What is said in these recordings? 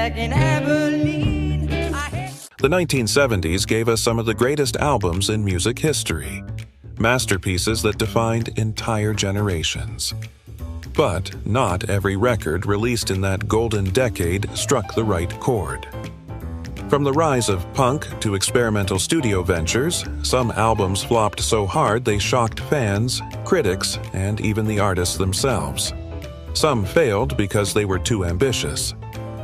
back in Abilene. The 1970s gave us some of the greatest albums in music history, masterpieces that defined entire generations. But not every record released in that golden decade struck the right chord. From the rise of punk to experimental studio ventures, some albums flopped so hard they shocked fans, critics, and even the artists themselves. Some failed because they were too ambitious,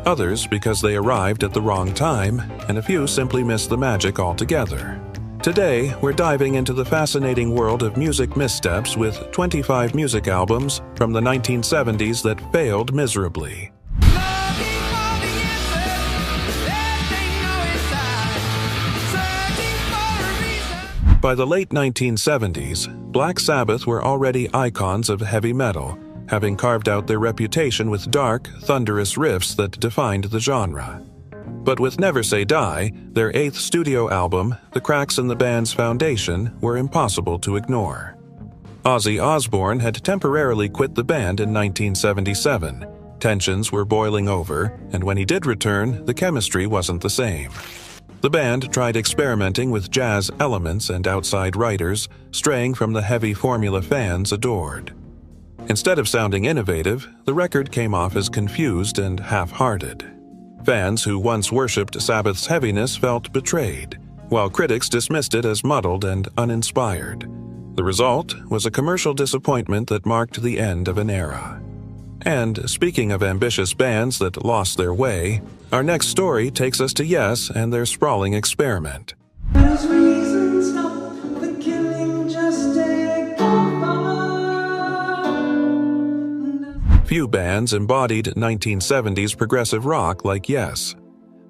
others because they arrived at the wrong time, and a few simply missed the magic altogether. Today, we're diving into the fascinating world of music missteps with 25 music albums from the 1970s that failed miserably. By the late 1970s, Black Sabbath were already icons of heavy metal, having carved out their reputation with dark, thunderous riffs that defined the genre. But with Never Say Die, their 8th studio album, the cracks in the band's foundation were impossible to ignore. Ozzy Osbourne had temporarily quit the band in 1977. Tensions were boiling over, and when he did return, the chemistry wasn't the same. The band tried experimenting with jazz elements and outside writers, straying from the heavy formula fans adored. Instead of sounding innovative, the record came off as confused and half-hearted. Fans who once worshipped Sabbath's heaviness felt betrayed, while critics dismissed it as muddled and uninspired. The result was a commercial disappointment that marked the end of an era. And speaking of ambitious bands that lost their way, our next story takes us to Yes and their sprawling experiment. Few bands embodied 1970s progressive rock like Yes.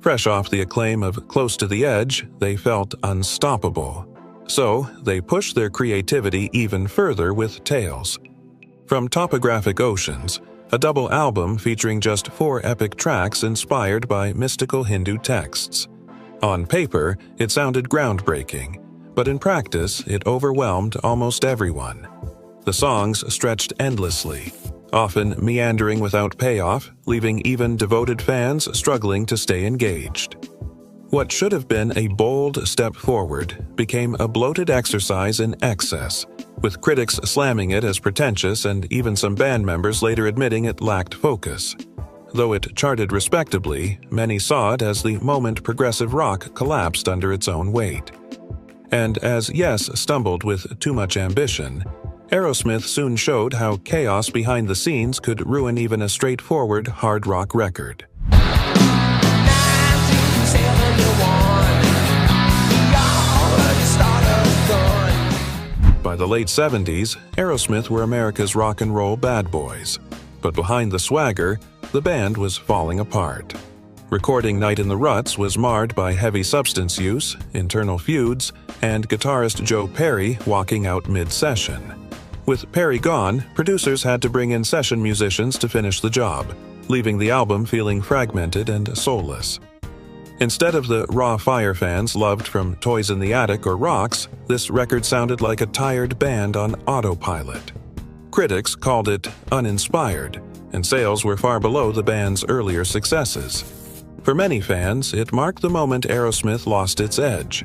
Fresh off the acclaim of Close to the Edge, they felt unstoppable. So, they pushed their creativity even further with Tales. From Topographic Oceans, a double album featuring just 4 epic tracks inspired by mystical Hindu texts. On paper, it sounded groundbreaking, but in practice, it overwhelmed almost everyone. The songs stretched endlessly, often meandering without payoff, leaving even devoted fans struggling to stay engaged. What should have been a bold step forward became a bloated exercise in excess, with critics slamming it as pretentious and even some band members later admitting it lacked focus. Though it charted respectably, many saw it as the moment progressive rock collapsed under its own weight. And as Yes stumbled with too much ambition, Aerosmith soon showed how chaos behind the scenes could ruin even a straightforward hard rock record. By the late 70s, Aerosmith were America's rock and roll bad boys. But behind the swagger, the band was falling apart. Recording Night in the Ruts was marred by heavy substance use, internal feuds, and guitarist Joe Perry walking out mid-session. With Perry gone, producers had to bring in session musicians to finish the job, leaving the album feeling fragmented and soulless. Instead of the raw fire fans loved from Toys in the Attic or Rocks, this record sounded like a tired band on autopilot. Critics called it uninspired, and sales were far below the band's earlier successes. For many fans, it marked the moment Aerosmith lost its edge.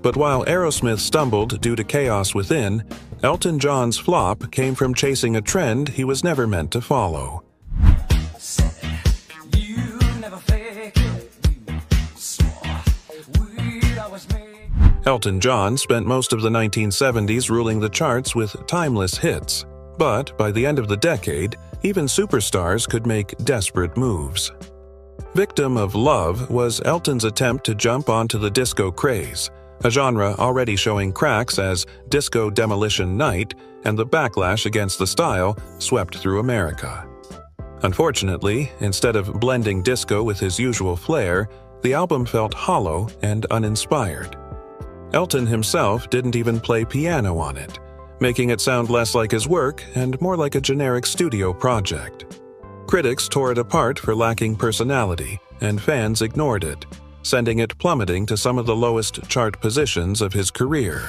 But while Aerosmith stumbled due to chaos within, Elton John's flop came from chasing a trend he was never meant to follow. Elton John spent most of the 1970s ruling the charts with timeless hits, but by the end of the decade, even superstars could make desperate moves. Victim of Love was Elton's attempt to jump onto the disco craze, a genre already showing cracks as Disco Demolition Night and the backlash against the style swept through America. Unfortunately, instead of blending disco with his usual flair, the album felt hollow and uninspired. Elton himself didn't even play piano on it, making it sound less like his work and more like a generic studio project. Critics tore it apart for lacking personality, and fans ignored it, sending it plummeting to some of the lowest chart positions of his career.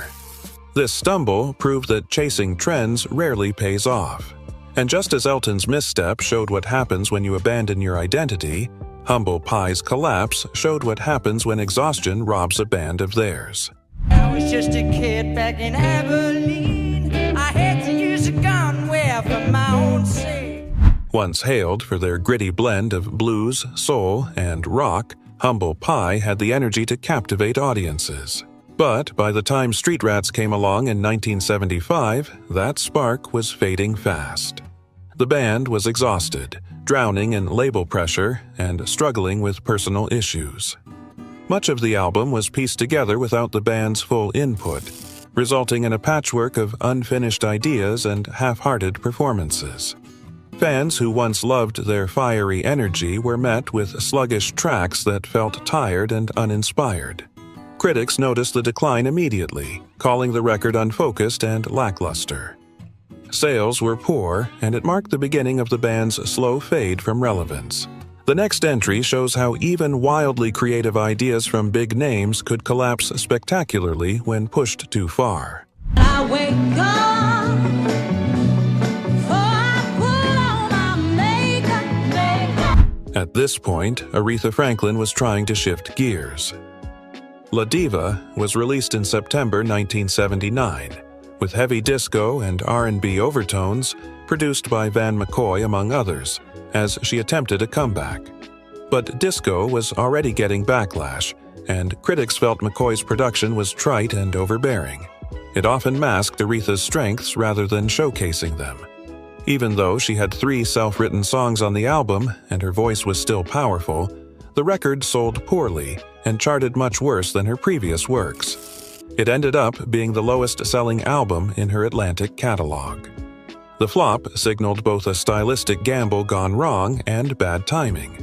This stumble proved that chasing trends rarely pays off. And just as Elton's misstep showed what happens when you abandon your identity, Humble Pie's collapse showed what happens when exhaustion robs a band of theirs. I was just a kid back in Abilene. I had to use a gun where for my own sake. Once hailed for their gritty blend of blues, soul, and rock, Humble Pie had the energy to captivate audiences. But by the time Street Rats came along in 1975, that spark was fading fast. The band was exhausted, drowning in label pressure and struggling with personal issues. Much of the album was pieced together without the band's full input, resulting in a patchwork of unfinished ideas and half-hearted performances. Fans who once loved their fiery energy were met with sluggish tracks that felt tired and uninspired. Critics noticed the decline immediately, calling the record unfocused and lackluster. Sales were poor, and it marked the beginning of the band's slow fade from relevance. The next entry shows how even wildly creative ideas from big names could collapse spectacularly when pushed too far. I wake up before I put on my makeup. At this point, Aretha Franklin was trying to shift gears. La Diva was released in September 1979, with heavy disco and R&B overtones produced by Van McCoy among others, as she attempted a comeback. But disco was already getting backlash, and critics felt McCoy's production was trite and overbearing. It often masked Aretha's strengths rather than showcasing them. Even though she had 3 self-written songs on the album and her voice was still powerful, the record sold poorly and charted much worse than her previous works. It ended up being the lowest-selling album in her Atlantic catalog. The flop signaled both a stylistic gamble gone wrong and bad timing,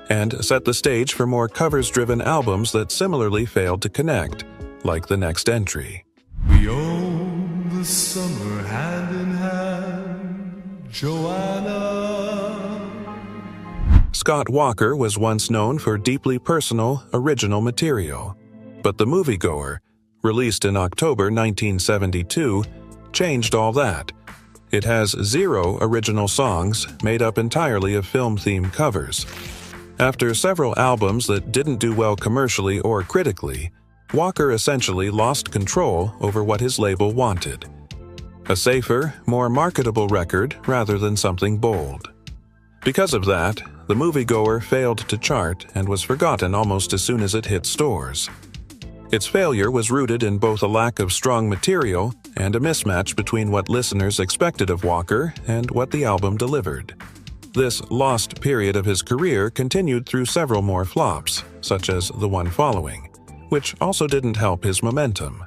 and set the stage for more covers-driven albums that similarly failed to connect, like the next entry. We own the summer hand in hand, Joanna. Scott Walker was once known for deeply personal, original material, but The Moviegoer, released in October 1972, changed all that. It has 0 original songs made up entirely of film-themed covers. After several albums that didn't do well commercially or critically, Walker essentially lost control over what his label wanted. A safer, more marketable record rather than something bold. Because of that, The Moviegoer failed to chart and was forgotten almost as soon as it hit stores. Its failure was rooted in both a lack of strong material and a mismatch between what listeners expected of Walker and what the album delivered. This lost period of his career continued through several more flops, such as the one following, which also didn't help his momentum.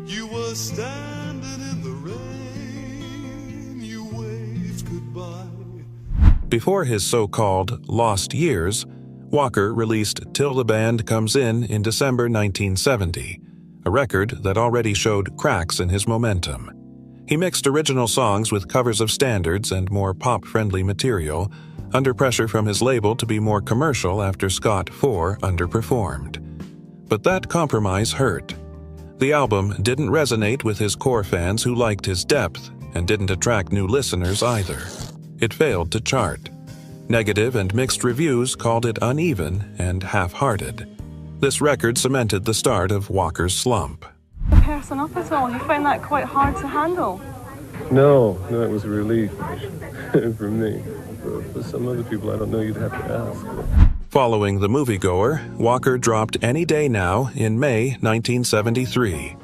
You were standing in the rain, you waved goodbye. Before his so-called lost years, Walker released Till the Band Comes In December 1970, a record that already showed cracks in his momentum. He mixed original songs with covers of standards and more pop-friendly material, under pressure from his label to be more commercial after Scott IV underperformed. But that compromise hurt. The album didn't resonate with his core fans who liked his depth and didn't attract new listeners either. It failed to chart. Negative and mixed reviews called it uneven and half-hearted. This record cemented the start of Walker's slump. The person up at all, you find that quite hard to handle? No, it was a relief for me. For some other people, I don't know, you'd have to ask. Following The Moviegoer, Walker dropped Any Day Now in May 1973.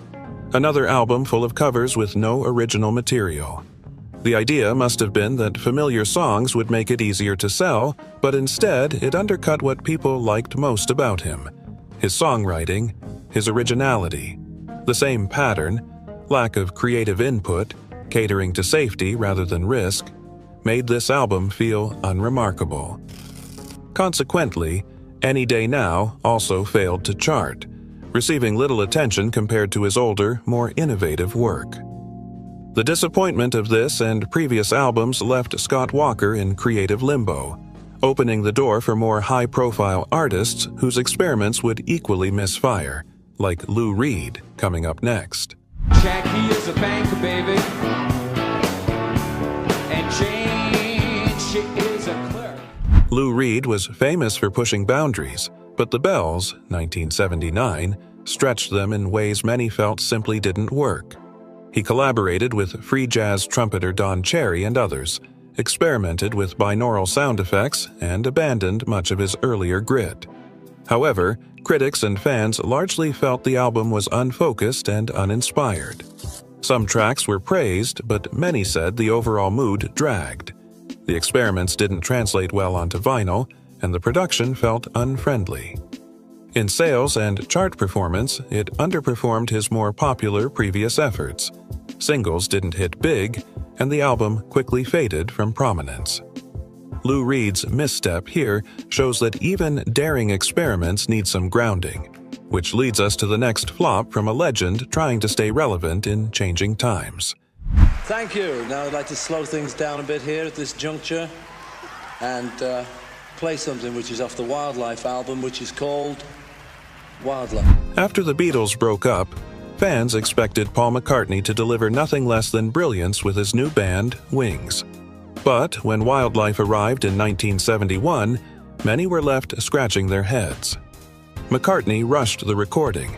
Another album full of covers with no original material. The idea must have been that familiar songs would make it easier to sell, but instead it undercut what people liked most about him. His songwriting, his originality, the same pattern, lack of creative input, catering to safety rather than risk, made this album feel unremarkable. Consequently, Any Day Now also failed to chart, receiving little attention compared to his older, more innovative work. The disappointment of this and previous albums left Scott Walker in creative limbo, opening the door for more high-profile artists whose experiments would equally misfire, like Lou Reed, coming up next. Jackie is a banker, baby, and Jane, she is a clerk. Lou Reed was famous for pushing boundaries, but the Bells, 1979, stretched them in ways many felt simply didn't work. He collaborated with free jazz trumpeter Don Cherry and others, experimented with binaural sound effects, and abandoned much of his earlier grit. However, critics and fans largely felt the album was unfocused and uninspired. Some tracks were praised, but many said the overall mood dragged. The experiments didn't translate well onto vinyl, and the production felt unfriendly. In sales and chart performance, it underperformed his more popular previous efforts. Singles didn't hit big, and the album quickly faded from prominence. Lou Reed's misstep here shows that even daring experiments need some grounding, which leads us to the next flop from a legend trying to stay relevant in changing times. Thank you. Now I'd like to slow things down a bit here at this juncture and play something which is off the Wildlife album, which is called Wildlife. After the Beatles broke up, fans expected Paul McCartney to deliver nothing less than brilliance with his new band, Wings. But when Wildlife arrived in 1971, many were left scratching their heads. McCartney rushed the recording.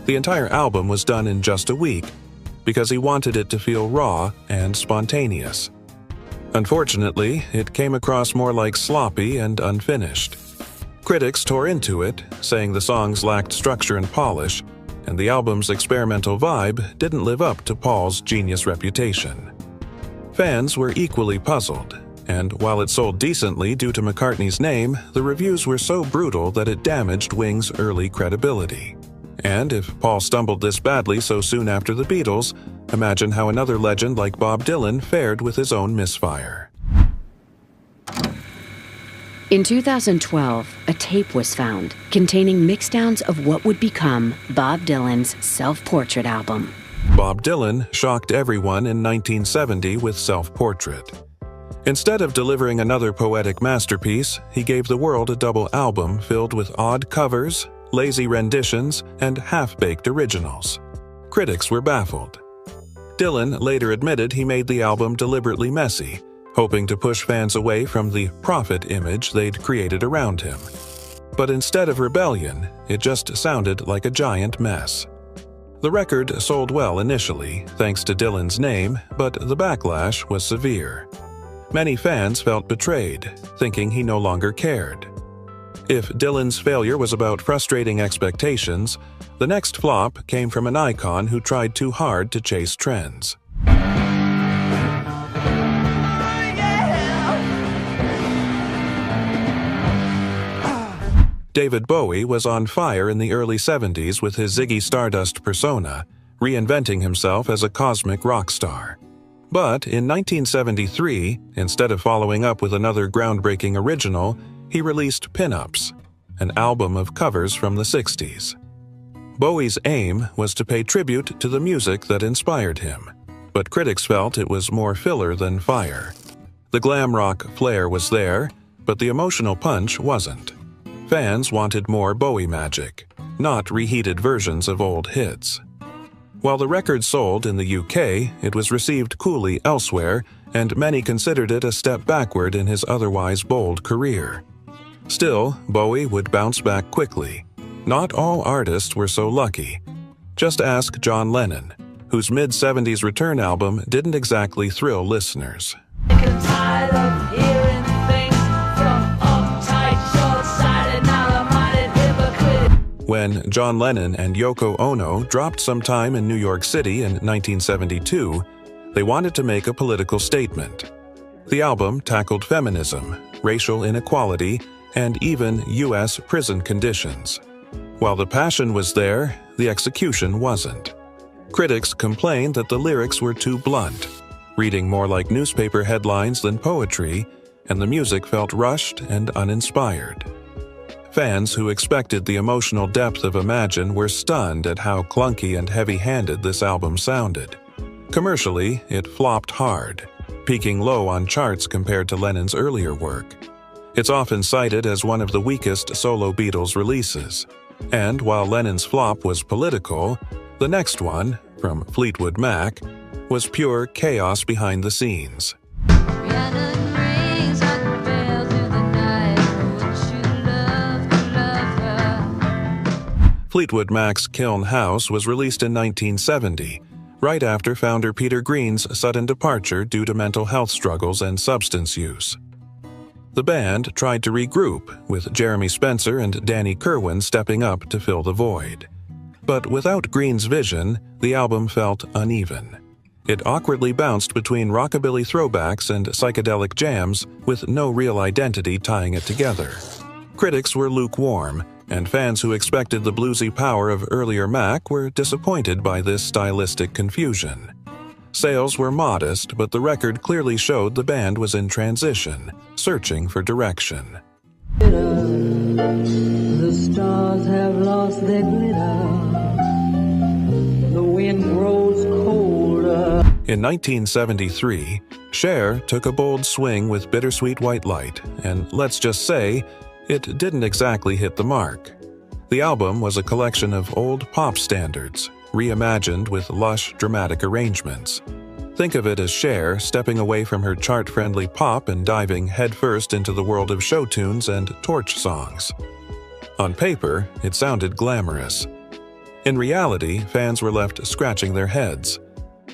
The entire album was done in just a week, because he wanted it to feel raw and spontaneous. Unfortunately, it came across more like sloppy and unfinished. Critics tore into it, saying the songs lacked structure and polish, and the album's experimental vibe didn't live up to Paul's genius reputation. Fans were equally puzzled, and while it sold decently due to McCartney's name, the reviews were so brutal that it damaged Wings' early credibility. And if Paul stumbled this badly so soon after the Beatles, imagine how another legend like Bob Dylan fared with his own misfire. In 2012, a tape was found containing mixdowns of what would become Bob Dylan's self-portrait album. Bob Dylan shocked everyone in 1970 with Self-Portrait. Instead of delivering another poetic masterpiece, he gave the world a double album filled with odd covers, lazy renditions, and half-baked originals. Critics were baffled. Dylan later admitted he made the album deliberately messy, hoping to push fans away from the prophet image they'd created around him. But instead of rebellion, it just sounded like a giant mess. The record sold well initially, thanks to Dylan's name, but the backlash was severe. Many fans felt betrayed, thinking he no longer cared. If Dylan's failure was about frustrating expectations, the next flop came from an icon who tried too hard to chase trends. David Bowie was on fire in the early 70s with his Ziggy Stardust persona, reinventing himself as a cosmic rock star. But in 1973, instead of following up with another groundbreaking original, he released Pin-Ups, an album of covers from the 60s. Bowie's aim was to pay tribute to the music that inspired him, but critics felt it was more filler than fire. The glam rock flair was there, but the emotional punch wasn't. Fans wanted more Bowie magic, not reheated versions of old hits. While the record sold in the UK, it was received coolly elsewhere, and many considered it a step backward in his otherwise bold career. Still, Bowie would bounce back quickly. Not all artists were so lucky. Just ask John Lennon, whose mid-70s return album didn't exactly thrill listeners. When John Lennon and Yoko Ono dropped some time in New York City in 1972, they wanted to make a political statement. The album tackled feminism, racial inequality, and even U.S. prison conditions. While the passion was there, the execution wasn't. Critics complained that the lyrics were too blunt, reading more like newspaper headlines than poetry, and the music felt rushed and uninspired. Fans who expected the emotional depth of Imagine were stunned at how clunky and heavy-handed this album sounded. Commercially, it flopped hard, peaking low on charts compared to Lennon's earlier work. It's often cited as one of the weakest solo Beatles releases. And while Lennon's flop was political, the next one, from Fleetwood Mac, was pure chaos behind the scenes. Rhiannon rings on the bell through the night. Fleetwood Mac's Kiln House was released in 1970, right after founder Peter Green's sudden departure due to mental health struggles and substance use. The band tried to regroup, with Jeremy Spencer and Danny Kirwan stepping up to fill the void. But without Green's vision, the album felt uneven. It awkwardly bounced between rockabilly throwbacks and psychedelic jams, with no real identity tying it together. Critics were lukewarm, and fans who expected the bluesy power of earlier Mac were disappointed by this stylistic confusion. Sales were modest, but the record clearly showed the band was in transition, searching for direction. The stars have lost their glitter. The wind grows colder. In 1973, Cher took a bold swing with Bittersweet White Light, and let's just say, it didn't exactly hit the mark. The album was a collection of old pop standards, reimagined with lush, dramatic arrangements. Think of it as Cher stepping away from her chart-friendly pop and diving headfirst into the world of show tunes and torch songs. On paper, it sounded glamorous. In reality, fans were left scratching their heads.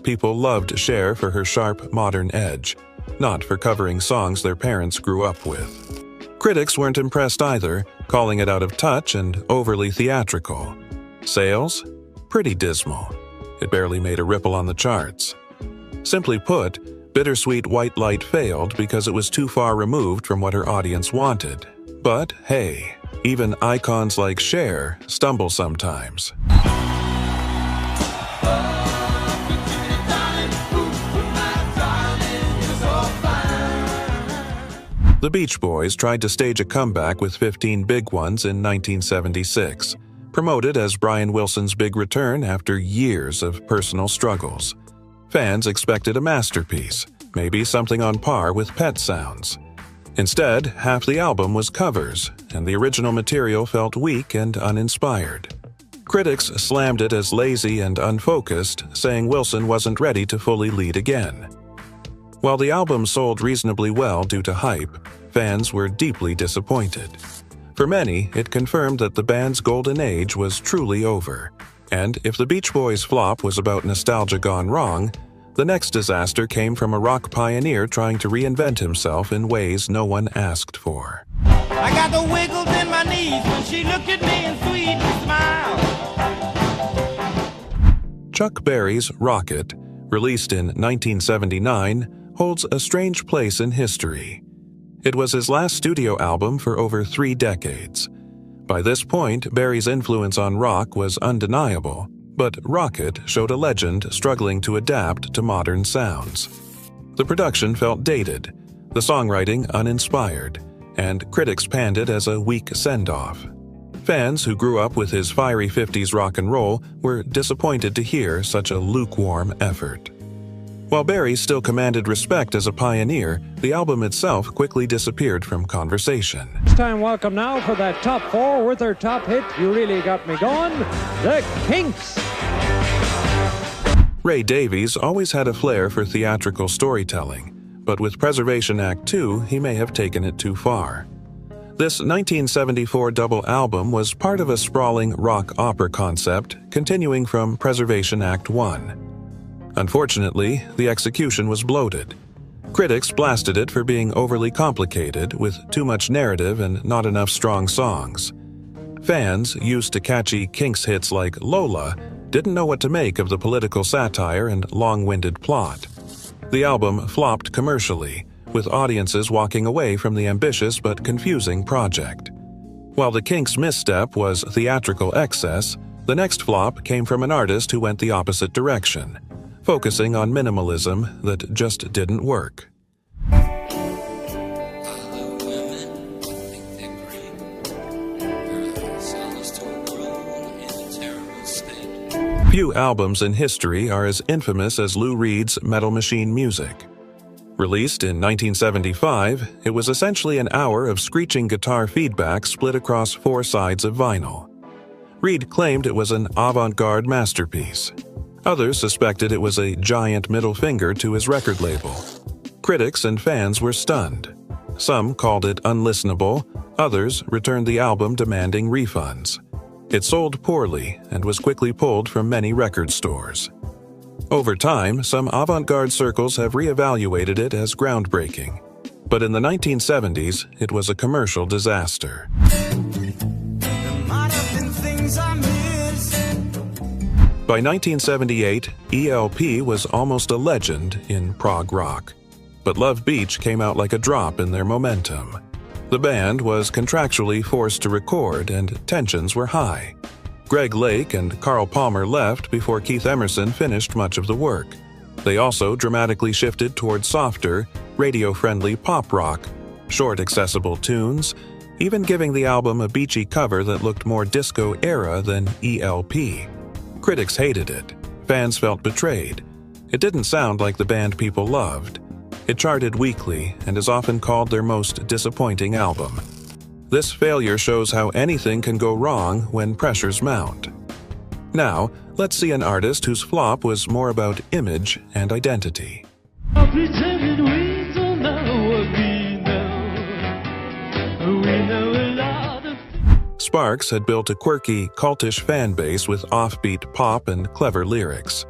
People loved Cher for her sharp, modern edge, not for covering songs their parents grew up with. Critics weren't impressed either, calling it out of touch and overly theatrical. Sales? Pretty dismal. It barely made a ripple on the charts. Simply put, Bittersweet White Light failed because it was too far removed from what her audience wanted. But hey, even icons like Cher stumble sometimes. The Beach Boys tried to stage a comeback with 15 Big Ones in 1976, promoted as Brian Wilson's big return after years of personal struggles. Fans expected a masterpiece, maybe something on par with Pet Sounds. Instead, half the album was covers, and the original material felt weak and uninspired. Critics slammed it as lazy and unfocused, saying Wilson wasn't ready to fully lead again. While the album sold reasonably well due to hype, fans were deeply disappointed. For many, it confirmed that the band's golden age was truly over. And if the Beach Boys' flop was about nostalgia gone wrong, the next disaster came from a rock pioneer trying to reinvent himself in ways no one asked for. I got the wiggles in my knees when she looked at me and sweet smiled. Chuck Berry's Rocket, released in 1979, holds a strange place in history. It was his last studio album for over 3 decades. By this point, Berry's influence on rock was undeniable, but Rocket showed a legend struggling to adapt to modern sounds. The production felt dated, the songwriting uninspired, and critics panned it as a weak send-off. Fans who grew up with his fiery 50s rock and roll were disappointed to hear such a lukewarm effort. While Berry still commanded respect as a pioneer, the album itself quickly disappeared from conversation. It's time welcome now for that top 4 with their top hit, You Really Got Me Going, The Kinks. Ray Davies always had a flair for theatrical storytelling, but with Preservation Act 2, he may have taken it too far. This 1974 double album was part of a sprawling rock opera concept, continuing from Preservation Act 1. Unfortunately, the execution was bloated. Critics blasted it for being overly complicated, with too much narrative and not enough strong songs. Fans, used to catchy Kinks hits like Lola, didn't know what to make of the political satire and long-winded plot. The album flopped commercially, with audiences walking away from the ambitious but confusing project. While the Kinks' misstep was theatrical excess, the next flop came from an artist who went the opposite direction, focusing on minimalism that just didn't work. Few albums in history are as infamous as Lou Reed's Metal Machine Music. Released in 1975, it was essentially an hour of screeching guitar feedback split across 4 sides of vinyl. Reed claimed it was an avant-garde masterpiece. Others suspected it was a giant middle finger to his record label. Critics and fans were stunned. Some called it unlistenable, others returned the album demanding refunds. It sold poorly and was quickly pulled from many record stores. Over time, some avant-garde circles have reevaluated it as groundbreaking, but in the 1970s, it was a commercial disaster. By 1978, ELP was almost a legend in prog rock, but Love Beach came out like a drop in their momentum. The band was contractually forced to record and tensions were high. Greg Lake and Carl Palmer left before Keith Emerson finished much of the work. They also dramatically shifted toward softer, radio-friendly pop rock, short accessible tunes, even giving the album a beachy cover that looked more disco-era than ELP. Critics hated it. Fans felt betrayed. It didn't sound like the band people loved. It charted weekly and is often called their most disappointing album. This failure shows how anything can go wrong when pressures mount. Now, let's see an artist whose flop was more about image and identity. Sparks had built a quirky, cultish fan base with offbeat pop and clever lyrics.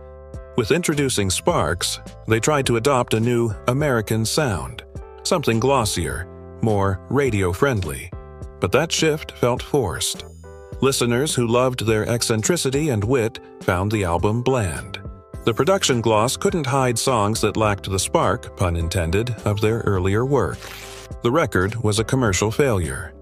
With introducing Sparks, they tried to adopt a new American sound, something glossier, more radio-friendly. But that shift felt forced. Listeners who loved their eccentricity and wit found the album bland. The production gloss couldn't hide songs that lacked the spark, pun intended, of their earlier work. The record was a commercial failure.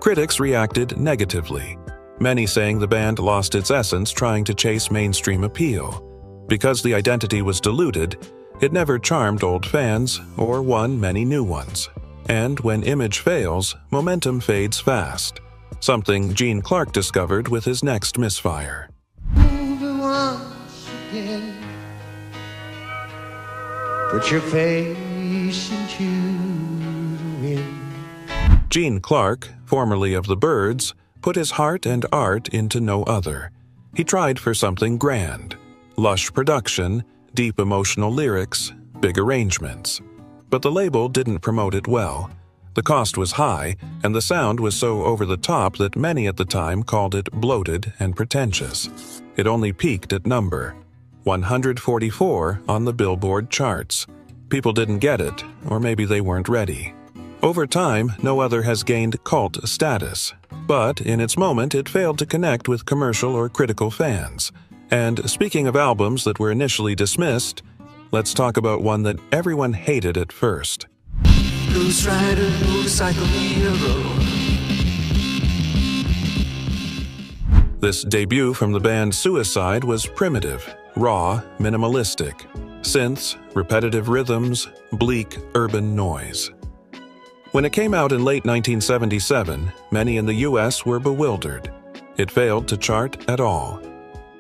Critics reacted negatively, many saying the band lost its essence trying to chase mainstream appeal. Because the identity was diluted, it never charmed old fans or won many new ones. And when image fails, momentum fades fast, something Gene Clark discovered with his next misfire. Put your face into the wind. Gene Clark, formerly of the Byrds, put his heart and art into no other. He tried for something grand. Lush production, deep emotional lyrics, big arrangements. But the label didn't promote it well. The cost was high, and the sound was so over the top that many at the time called it bloated and pretentious. It only peaked at number 144 on the Billboard charts. People didn't get it, or maybe they weren't ready. Over time, no other has gained cult status, but in its moment it failed to connect with commercial or critical fans. And speaking of albums that were initially dismissed, let's talk about one that everyone hated at first. Ghost Rider, motorcycle hero. This debut from the band Suicide was primitive, raw, minimalistic. Synths, repetitive rhythms, bleak urban noise. When it came out in late 1977, many in the US were bewildered. It failed to chart at all.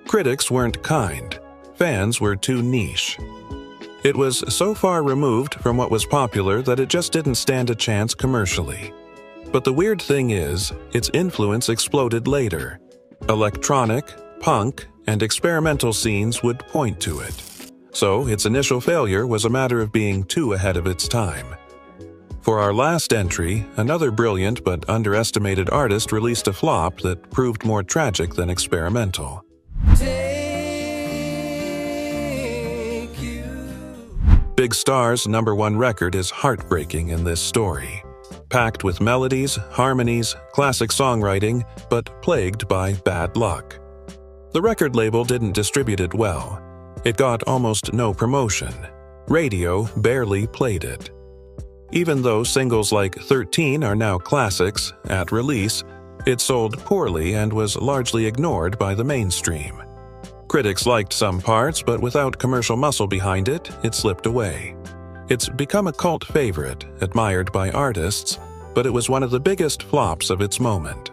Critics weren't kind. Fans were too niche. It was so far removed from what was popular that it just didn't stand a chance commercially. But the weird thing is, its influence exploded later. Electronic, punk, and experimental scenes would point to it. So its initial failure was a matter of being too ahead of its time. For our last entry, another brilliant but underestimated artist released a flop that proved more tragic than experimental. Big Star's #1 record is heartbreaking in this story. Packed with melodies, harmonies, classic songwriting, but plagued by bad luck. The record label didn't distribute it well. It got almost no promotion. Radio barely played it. Even though singles like 13 are now classics, at release, it sold poorly and was largely ignored by the mainstream. Critics liked some parts, but without commercial muscle behind it, it slipped away. It's become a cult favorite, admired by artists, but it was one of the biggest flops of its moment.